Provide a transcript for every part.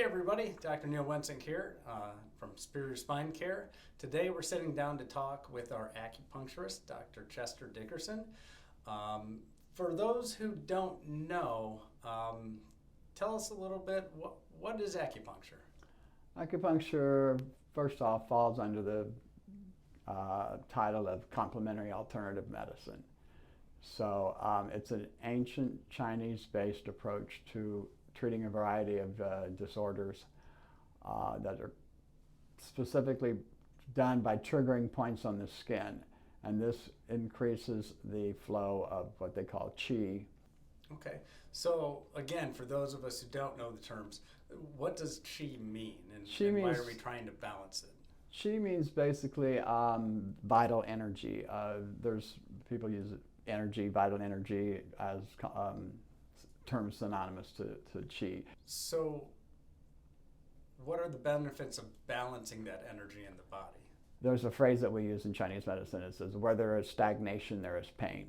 everybody, Dr. Neil Wensink here from Superior Spine Care. Today we're sitting down to talk with our acupuncturist, Dr. Chester Dickerson. For those who don't know, tell us a little bit, what is acupuncture? Acupuncture, first off, falls under the title of complementary alternative medicine. So it's an ancient Chinese-based approach to treating a variety of disorders that are specifically done by triggering points on the skin. And this increases the flow of what they call qi. Okay, so again, for those of us who don't know the terms, what does qi mean, and why are we trying to balance it? Qi means basically vital energy. There's people use energy, vital energy, as terms synonymous to qi. So what are the benefits of balancing that energy in the body? There's a phrase that we use in Chinese medicine. It says, where there is stagnation, there is pain.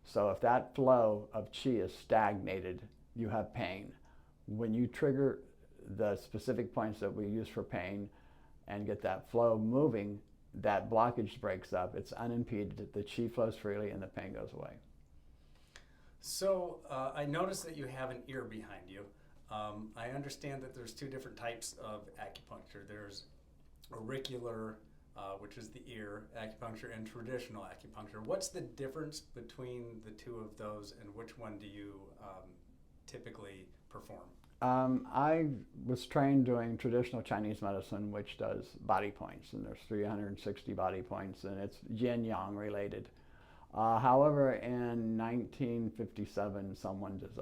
So if that flow of qi is stagnated, you have pain. When you trigger the specific points that we use for pain and get that flow moving, that blockage breaks up. It's unimpeded. The qi flows freely and the pain goes away. So I noticed that you have an ear behind you. I understand that there's two different types of acupuncture. There's auricular, which is the ear acupuncture, and traditional acupuncture. What's the difference between the two of those, and which one do you typically perform? I was trained doing traditional Chinese medicine, which does body points, and there's 360 body points, and it's yin-yang related. However, in 1957, someone just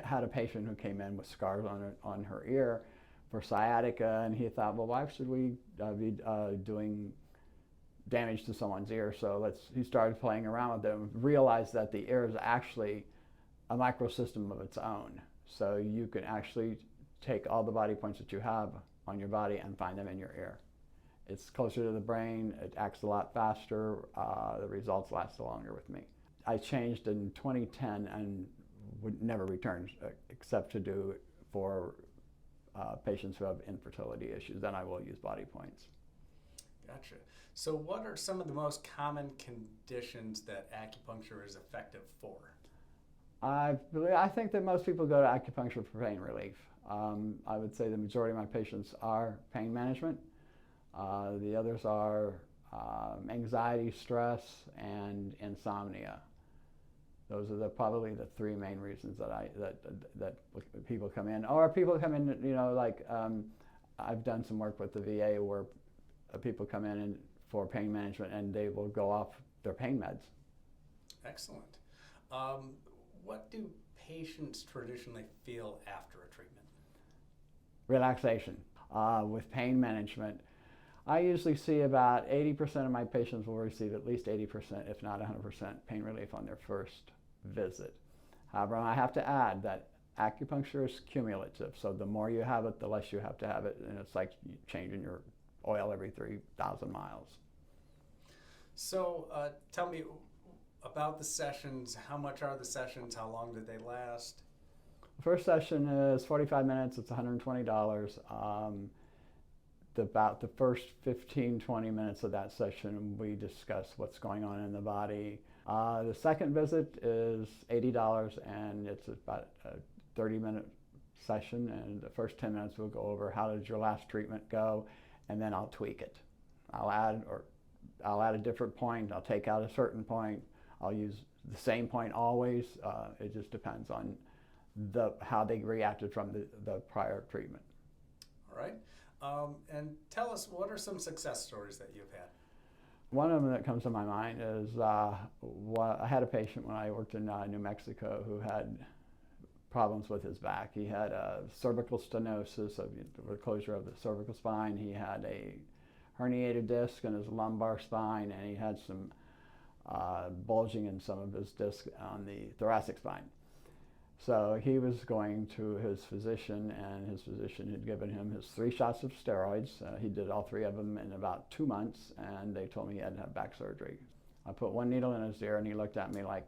had a patient who came in with scars on her ear for sciatica, and he thought, well, why should we be doing damage to someone's ear? So he started playing around with it and realized that the ear is actually a microsystem of its own. So you can actually take all the body points that you have on your body and find them in your ear. It's closer to the brain, it acts a lot faster, the results last longer with me. I changed in 2010 and would never return except to do it for patients who have infertility issues. Then I will use body points. Gotcha. So what are some of the most common conditions that acupuncture is effective for? I think that most people go to acupuncture for pain relief. I would say the majority of my patients are pain management. The others are anxiety, stress, and insomnia. Those are probably the three main reasons that people come in. Or people come in, like I've done some work with the VA where people come in for pain management and they will go off their pain meds. Excellent. What do patients traditionally feel after a treatment? Relaxation. With pain management, I usually see about 80% of my patients will receive at least 80%, if not 100% pain relief on their first visit. However, I have to add that acupuncture is cumulative, so the more you have it, the less you have to have it, and it's like changing your oil every 3,000 miles. So tell me about the sessions. How much are the sessions? How long did they last? The first session is 45 minutes. It's $120. About the first 15-20 minutes of that session, we discuss what's going on in the body. The second visit is $80, and it's about a 30-minute session, and the first 10 minutes we'll go over how did your last treatment go, and then I'll tweak it. I'll add a different point, I'll take out a certain point, I'll use the same point always. It just depends on how they reacted from the prior treatment. All right. And tell us, what are some success stories that you've had? One of them that comes to my mind is I had a patient when I worked in New Mexico who had problems with his back. He had a cervical stenosis, the closure of the cervical spine. He had a herniated disc in his lumbar spine, and he had some bulging in some of his discs on the thoracic spine. So he was going to his physician, and his physician had given him his 3 shots of steroids. He did all 3 of them in about 2 months, and they told me he had to have back surgery. I put 1 needle in his ear, and he looked at me like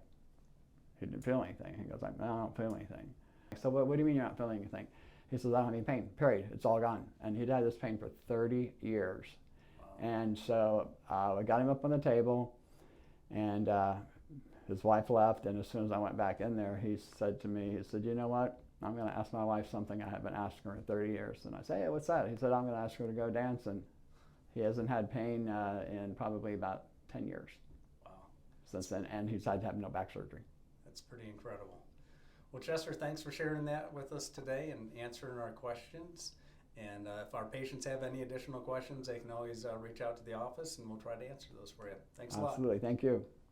he didn't feel anything. He goes, no, I don't feel anything. So what do you mean you're not feeling anything? He says, I don't have any pain, period. It's all gone. And he'd had this pain for 30 years. Wow. And so I got him up on the table, and his wife left, and as soon as I went back in there, he said to me, he said, you know what? I'm going to ask my wife something I haven't asked her in 30 years. And I said, hey, what's that? He said, I'm going to ask her to go dance. And he hasn't had pain in probably about 10 years. Wow. Since then, and he's had to have no back surgery. That's pretty incredible. Well, Chester, thanks for sharing that with us today and answering our questions. And if our patients have any additional questions, they can always reach out to the office, and we'll try to answer those for you. Thanks a lot. Absolutely. Thank you.